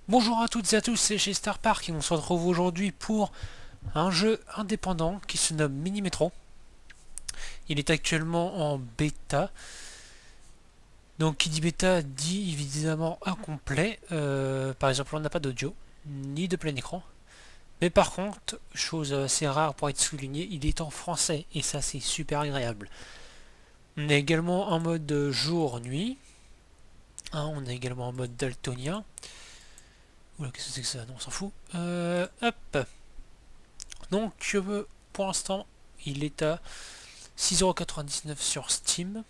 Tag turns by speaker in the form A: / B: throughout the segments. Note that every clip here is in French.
A: Bonjour à toutes et à tous, c'est chez Star Park et on se retrouve aujourd'hui pour un jeu indépendant qui se nomme Mini Metro. Il est actuellement en bêta. Donc qui dit bêta dit évidemment incomplet. Par exemple on n'a pas d'audio, ni de plein écran. Mais par contre, chose assez rare pour être soulignée, il est en français et ça c'est super agréable. On a également un mode jour-nuit. On a également un mode daltonien. Oula, qu'est-ce que c'est que ça? Non, on s'en fout. Hop. Donc, pour l'instant, il est à 6,99€ sur Steam.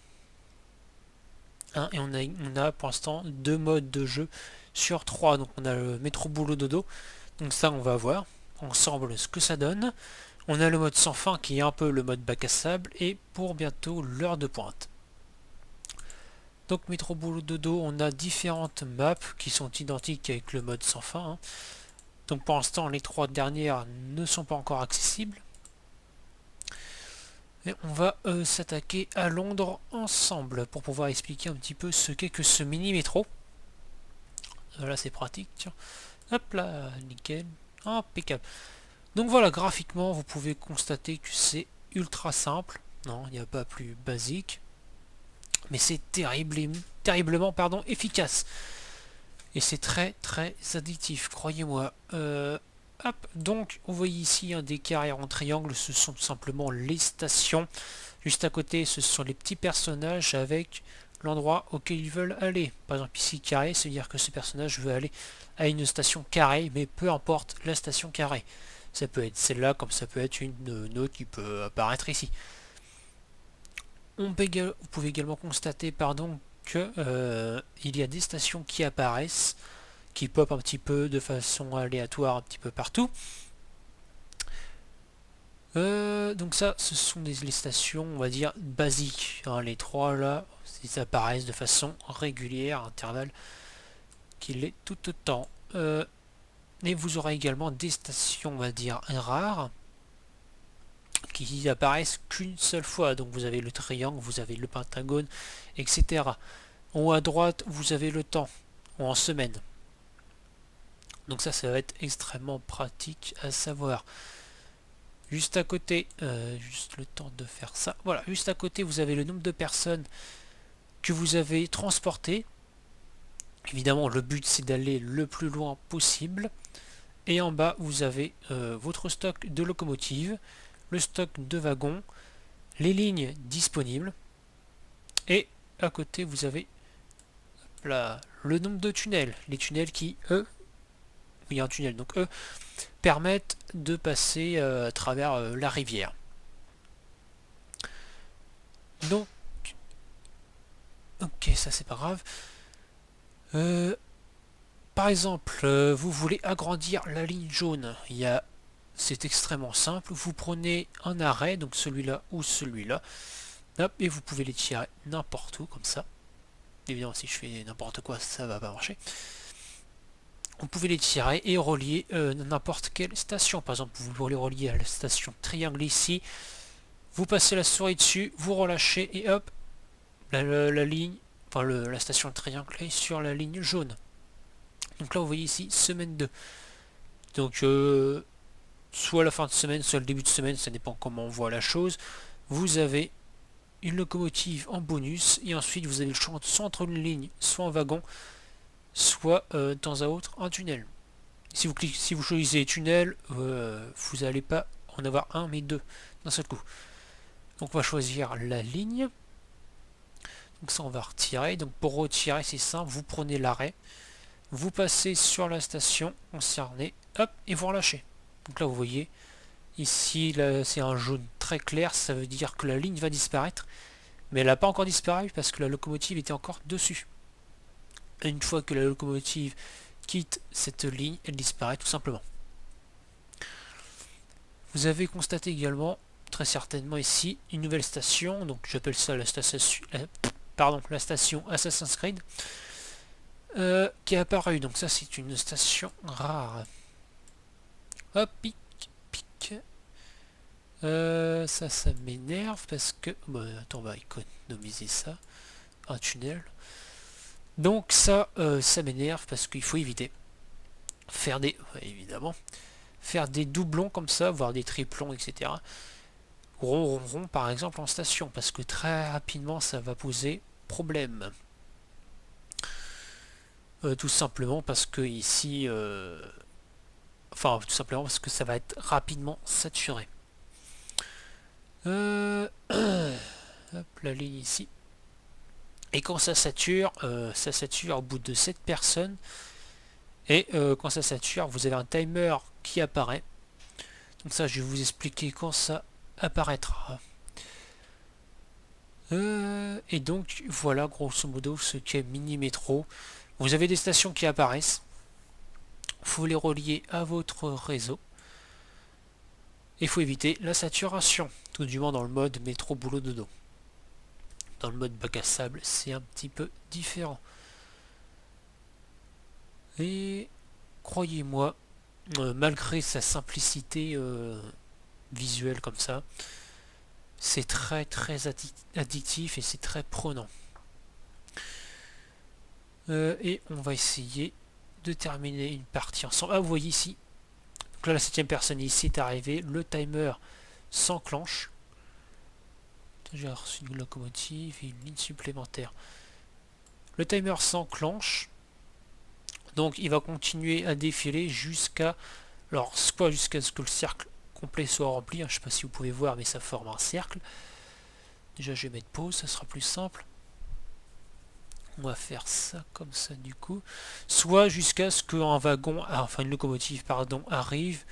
A: Et on a pour l'instant deux modes de jeu sur 3. Donc, on a le métro boulot dodo. Donc, ça, on va voir ensemble ce que ça donne. On a le mode sans fin qui est un peu le mode bac à sable. Et pour bientôt l'heure de pointe. Donc, métro boulot dodo, on a différentes maps qui sont identiques avec le mode sans fin. Donc, pour l'instant, les trois dernières ne sont pas encore accessibles. Et on va s'attaquer à Londres ensemble pour pouvoir expliquer un petit peu ce qu'est que ce mini métro. Là c'est pratique, tiens. Hop là, nickel. Impeccable. Donc voilà, graphiquement vous pouvez constater que c'est ultra simple. Non, il n'y a pas plus basique. Mais c'est terriblement efficace. Et c'est très très addictif, croyez-moi. Hop, donc on voit ici des carrés en triangle, ce sont tout simplement les stations. Juste à côté, ce sont les petits personnages avec l'endroit auquel ils veulent aller. Par exemple ici carré, c'est-à-dire que ce personnage veut aller à une station carrée, mais peu importe la station carrée. Ça peut être celle-là, comme ça peut être une autre qui peut apparaître ici. Vous pouvez également constater que il y a des stations qui apparaissent, qui pop un petit peu de façon aléatoire un petit peu partout. Donc ça, ce sont les stations, on va dire, basiques. Les trois là, ils apparaissent de façon régulière, intervalle, qu'il est tout autant. Et vous aurez également des stations, on va dire, rares, qui apparaissent qu'une seule fois. Donc vous avez le triangle, vous avez le pentagone, etc. En haut à droite, vous avez le temps, ou en semaine. Donc ça va être extrêmement pratique à savoir. Juste à côté, juste le temps de faire ça. Voilà, juste à côté, vous avez le nombre de personnes que vous avez transportées. Évidemment, le but c'est d'aller le plus loin possible. Et en bas, vous avez votre stock de locomotives, le stock de wagons, les lignes disponibles. Et à côté, vous avez là, le nombre de tunnels. Les tunnels qui, eux, il y a un tunnel, donc eux, permettent de passer à travers la rivière. Donc, ok, ça c'est pas grave. Par exemple, vous voulez agrandir la ligne jaune. C'est extrêmement simple. Vous prenez un arrêt, donc celui-là ou celui-là, et vous pouvez les tirer n'importe où comme ça. Évidemment, si je fais n'importe quoi, ça va pas marcher. Vous pouvez les tirer et relier n'importe quelle station. Par exemple, vous voulez relier à la station triangle ici. Vous passez la souris dessus, vous relâchez et hop, la ligne, la station triangle est sur la ligne jaune. Donc là, vous voyez ici, semaine 2. Donc, soit la fin de semaine, soit le début de semaine, ça dépend comment on voit la chose. Vous avez une locomotive en bonus, et ensuite vous avez le choix soit entre une ligne, soit un wagon, soit de temps à autre un tunnel. Si vous choisissez tunnel, vous n'allez pas en avoir un, mais deux d'un seul coup. Donc on va choisir la ligne. Donc ça on va retirer. Donc pour retirer c'est simple, vous prenez l'arrêt, vous passez sur la station concernée, hop, et vous relâchez. Donc là vous voyez, ici c'est un jaune très clair, ça veut dire que la ligne va disparaître, mais elle n'a pas encore disparu parce que la locomotive était encore dessus. Et une fois que la locomotive quitte cette ligne, elle disparaît tout simplement. Vous avez constaté également, très certainement ici, une nouvelle station, donc j'appelle ça la station Assassin's Creed, qui est apparue. Donc ça c'est une station rare. Hop, pic, pic. Ça m'énerve parce que... Bon, attends, on va économiser ça. Un tunnel. Donc ça m'énerve parce qu'il faut éviter. faire des, ouais, évidemment, faire des doublons comme ça, voire des triplons, etc. Rond, rond, rond, par exemple en station, parce que très rapidement ça va poser problème. Tout simplement parce que ici, enfin tout simplement parce que ça va être rapidement saturé. Hop, la ligne ici. Et quand ça sature au bout de 7 personnes. Et quand ça sature, vous avez un timer qui apparaît. Donc ça, je vais vous expliquer quand ça apparaîtra. Et donc, voilà grosso modo ce qu'est Mini Métro. Vous avez des stations qui apparaissent. Il faut les relier à votre réseau. Il faut éviter la saturation, tout du moins dans le mode métro boulot dodo. Dans le mode bac à sable, c'est un petit peu différent. Et croyez-moi, malgré sa simplicité visuelle comme ça, c'est très très addictif et c'est très prenant. Et on va essayer de terminer une partie ensemble. Ah, vous voyez ici, donc là la 7ème personne ici est arrivée, le timer s'enclenche. J'ai reçu une locomotive et une ligne supplémentaire. Le timer s'enclenche, donc il va continuer à défiler jusqu'à, alors soit jusqu'à ce que le cercle complet soit rempli, je ne sais pas si vous pouvez voir mais ça forme un cercle. Déjà je vais mettre pause, ça sera plus simple. On va faire ça comme ça du coup. Soit jusqu'à ce qu'un wagon, enfin une locomotive pardon, arrive.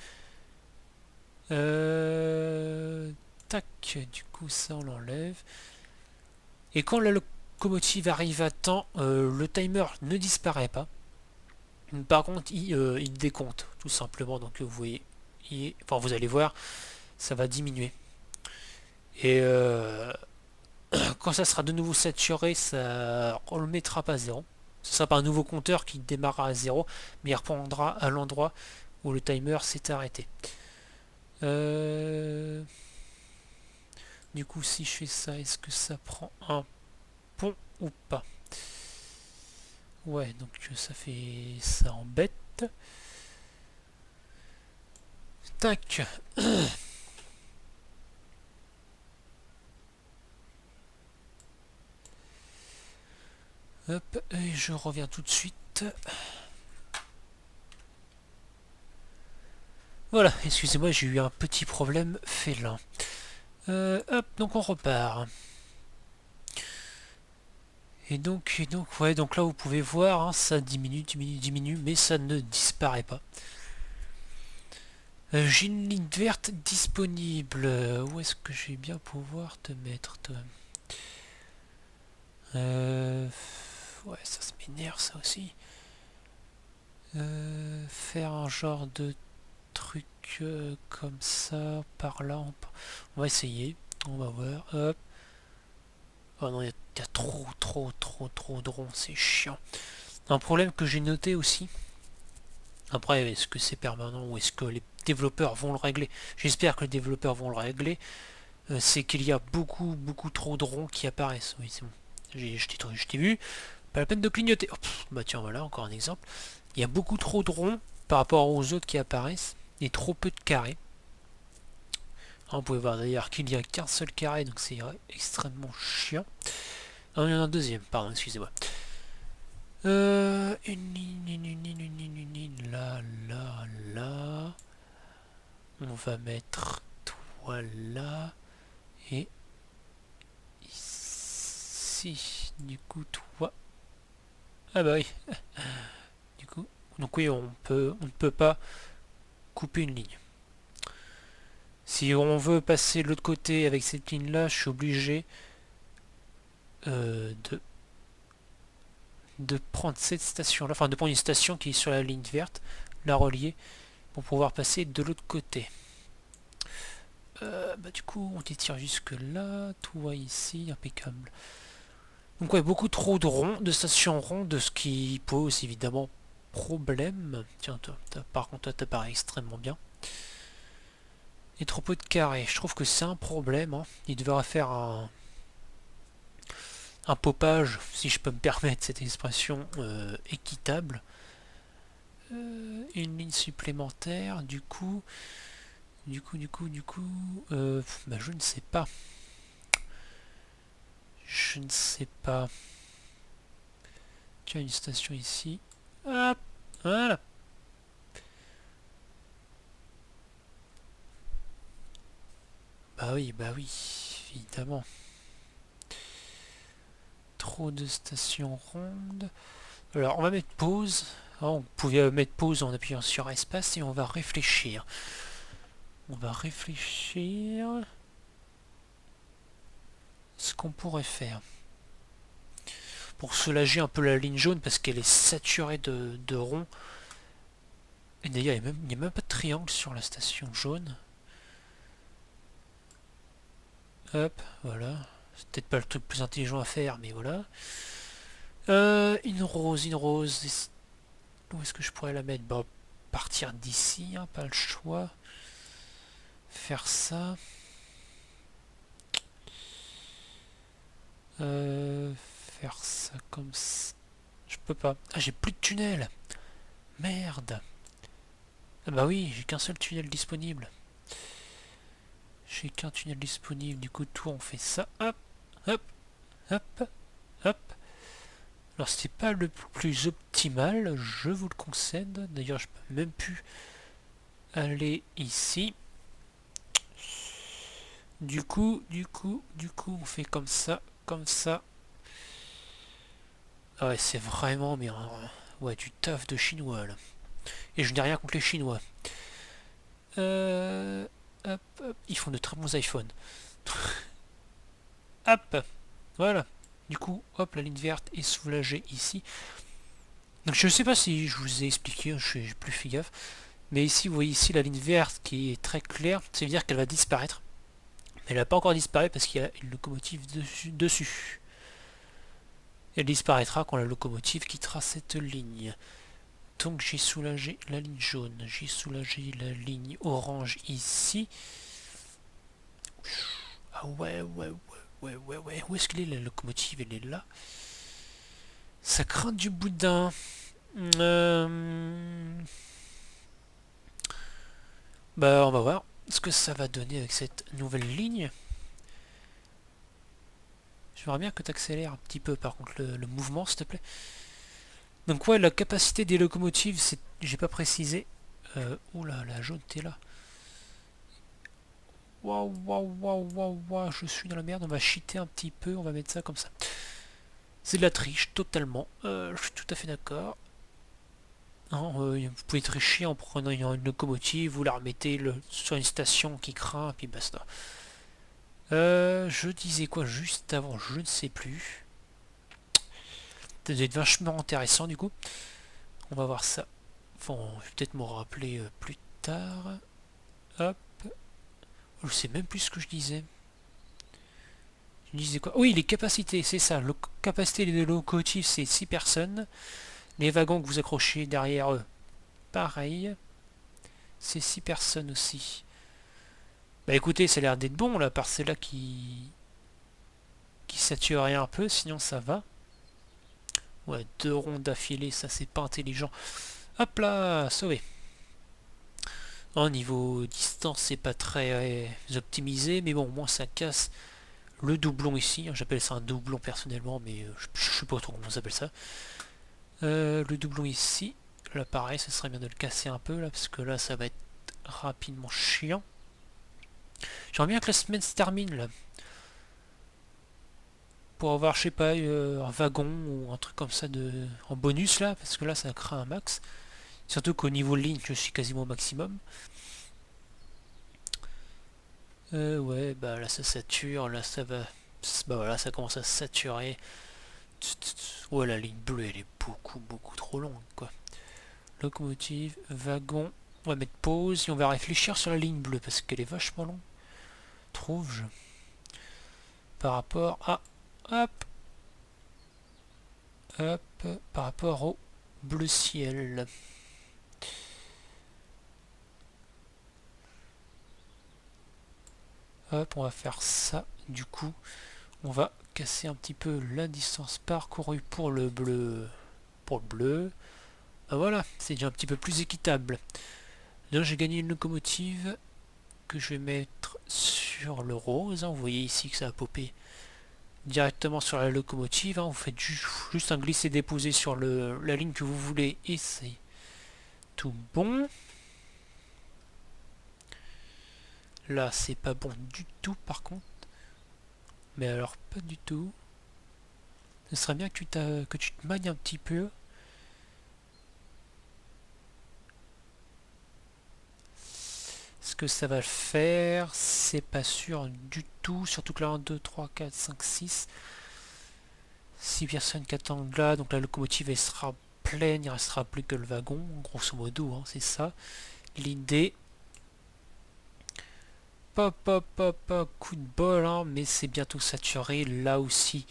A: Tac, du coup ça on l'enlève. Et quand la locomotive arrive à temps, le timer ne disparaît pas. Par contre il décompte tout simplement. Donc vous voyez, enfin vous allez voir, ça va diminuer. Et quand ça sera de nouveau saturé, ça ne le mettra pas à zéro. Ce sera pas un nouveau compteur qui démarrera à zéro, mais il reprendra à l'endroit où le timer s'est arrêté. Du coup, si je fais ça, est-ce que ça prend un pont ou pas? Ouais, donc ça fait... ça embête. Tac. Hop, et je reviens tout de suite. Voilà, excusez-moi, j'ai eu un petit problème félin. Hop, donc on repart. Ouais, donc là vous pouvez voir, hein, ça diminue, diminue, mais ça ne disparaît pas. J'ai une ligne verte disponible. Où est-ce que je vais bien pouvoir te mettre, toi? Ouais, ça se m'énerve ça aussi. Faire un genre de truc comme ça, par là. On va essayer. On va voir. Hop. Oh non, il y a trop de ronds, c'est chiant. Un problème que j'ai noté aussi. Après, est-ce que c'est permanent ou est-ce que les développeurs vont le régler? J'espère que les développeurs vont le régler. C'est qu'il y a beaucoup trop de ronds qui apparaissent. Oui, c'est bon. Je t'ai vu. Pas la peine de clignoter. Oh, bah tiens, voilà, encore un exemple. Il y a beaucoup trop de ronds par rapport aux autres qui apparaissent et trop peu de carrés. Vous pouvez voir d'ailleurs qu'il n'y a qu'un seul carré, donc c'est extrêmement chiant. Ah, il y en a un deuxième, pardon, excusez-moi. Une ligne, là. On va mettre toi là. Et ici, du coup, toi. Ah bah oui. Du coup, donc oui, on ne peut pas couper une ligne. Si on veut passer de l'autre côté avec cette ligne là, je suis obligé de prendre cette station là, enfin de prendre une station qui est sur la ligne verte, la relier pour pouvoir passer de l'autre côté. Bah du coup on t'étire jusque là, toi ici, impeccable. Donc ouais, beaucoup trop de ronds, de stations rondes, ce qui pose évidemment problème. Tiens, toi, par contre toi t'apparais extrêmement bien. Et trop peu de carrés, je trouve que c'est un problème, hein. Il devrait faire un popage, si je peux me permettre cette expression, équitable. une ligne supplémentaire, du coup, bah, je ne sais pas. Je ne sais pas. Tu as une station ici. Hop, voilà. Bah oui, évidemment. Trop de stations rondes. Alors, on va mettre pause. On pouvait mettre pause en appuyant sur espace et on va réfléchir. On va réfléchir ce qu'on pourrait faire. Pour soulager un peu la ligne jaune parce qu'elle est saturée de ronds. Et d'ailleurs, il n'y a même pas de triangle sur la station jaune. Hop, voilà. C'est peut-être pas le truc le plus intelligent à faire, mais voilà. Une rose. Où est-ce que je pourrais la mettre? Bon, partir d'ici, hein, pas le choix. Faire ça. Faire ça comme ça. Je peux pas. Ah, j'ai plus de tunnel. Merde. Ah bah oui, j'ai qu'un seul tunnel disponible. J'ai qu'un tunnel disponible. Du coup, tout on fait ça. Hop, hop, hop, hop. Alors, c'était pas le plus optimal, je vous le concède. D'ailleurs, je peux même plus aller ici. Du coup, on fait comme ça, comme ça. Ah ouais, c'est vraiment, mais ouais, du taf de chinois là. Et je n'ai rien contre les chinois. Hop, hop, ils font de très bons iPhones. Hop, voilà. Du coup, hop, la ligne verte est soulagée ici. Donc je ne sais pas si je vous ai expliqué, je n'ai plus fait gaffe. Mais ici, vous voyez ici la ligne verte qui est très claire. Ça veut dire qu'elle va disparaître. Mais elle n'a pas encore disparu parce qu'il y a une locomotive dessus. Elle disparaîtra quand la locomotive quittera cette ligne. Donc j'ai soulagé la ligne jaune, j'ai soulagé la ligne orange ici. Ah ouais. Où est-ce qu'elle est la locomotive? Elle est là. Ça craint du boudin. Bah on va voir ce que ça va donner avec cette nouvelle ligne. J'aimerais bien que tu accélères un petit peu par contre le mouvement s'il te plaît. Donc ouais, la capacité des locomotives, c'est, j'ai pas précisé. Oula, la jaune t'es là. Waouh, je suis dans la merde, on va cheater un petit peu, on va mettre ça comme ça. C'est de la triche, totalement. Je suis tout à fait d'accord. Vous pouvez tricher en prenant une locomotive, vous la remettez sur une station qui craint, puis basta. Je disais quoi juste avant, je ne sais plus. Ça doit être vachement intéressant du coup. On va voir ça. Bon, je vais peut-être me rappeler plus tard. Hop. Je sais même plus ce que je disais. Je disais quoi? Oui, les capacités, c'est ça. La capacité des locomotives, c'est 6 personnes. Les wagons que vous accrochez derrière eux, pareil. C'est 6 personnes aussi. Bah écoutez, ça a l'air d'être bon là, par celle-là qui saturait un peu, sinon ça va. Ouais, 2 ronds d'affilée, ça c'est pas intelligent. Hop là, sauvé. Au niveau distance, c'est pas très optimisé, mais bon, au moins ça casse le doublon ici. J'appelle ça un doublon personnellement, mais je sais pas trop comment on s'appelle ça. Le doublon ici, là pareil, ce serait bien de le casser un peu là, parce que là ça va être rapidement chiant. J'aimerais bien que la semaine se termine là. Pour avoir, je sais pas, un wagon ou un truc comme ça en bonus là, parce que là ça craint un max. Surtout qu'au niveau ligne, je suis quasiment au maximum. Ouais, bah là ça sature, là ça va. Bah voilà, ça commence à saturer. Ouais, la ligne bleue elle est beaucoup trop longue quoi. Locomotive, wagon. On va mettre pause et on va réfléchir sur la ligne bleue parce qu'elle est vachement longue. Trouve-je. Par rapport à. Hop. Hop. Par rapport au bleu ciel. Hop, on va faire ça. Du coup, on va casser un petit peu la distance parcourue pour le bleu. Pour le bleu. Ah, voilà, c'est déjà un petit peu plus équitable. Là, j'ai gagné une locomotive que je vais mettre sur le rose, hein. Vous voyez ici que ça a popé directement sur la locomotive, hein. Vous faites juste un glisser-déposer sur la ligne que vous voulez et c'est tout bon. Là, c'est pas bon du tout par contre. Mais alors, pas du tout. Ce serait bien que tu te manies un petit peu. Ce que ça va le faire, c'est pas sûr du tout. Surtout que là, 1, 2, 3, 4, 5, 6. 6 personnes qui attendent là. Donc la locomotive, elle sera pleine. Il restera plus que le wagon. Grosso modo, hein, c'est ça. L'idée. Pop, pop, pop, pop. Coup de bol, hein, mais c'est bientôt saturé. Là aussi,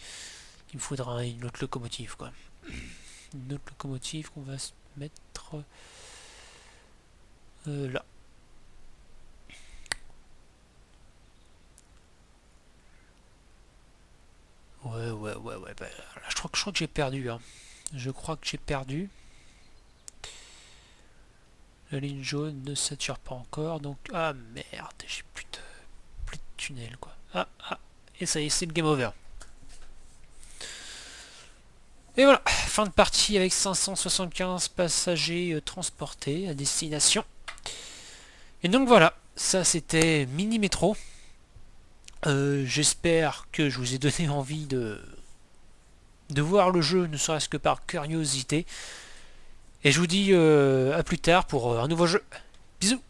A: il me faudra une autre locomotive, quoi. Une autre locomotive qu'on va se mettre là. Ouais. Bah, là, je crois que j'ai perdu. Hein. Je crois que j'ai perdu. La ligne jaune ne sature pas encore. Donc, ah merde, j'ai plus de tunnel, quoi. Et ça y est, c'est le game over. Et voilà, fin de partie avec 575 passagers transportés à destination. Et donc voilà, ça c'était Mini Métro. J'espère que je vous ai donné envie de voir le jeu, ne serait-ce que par curiosité. Et je vous dis à plus tard pour un nouveau jeu. Bisous.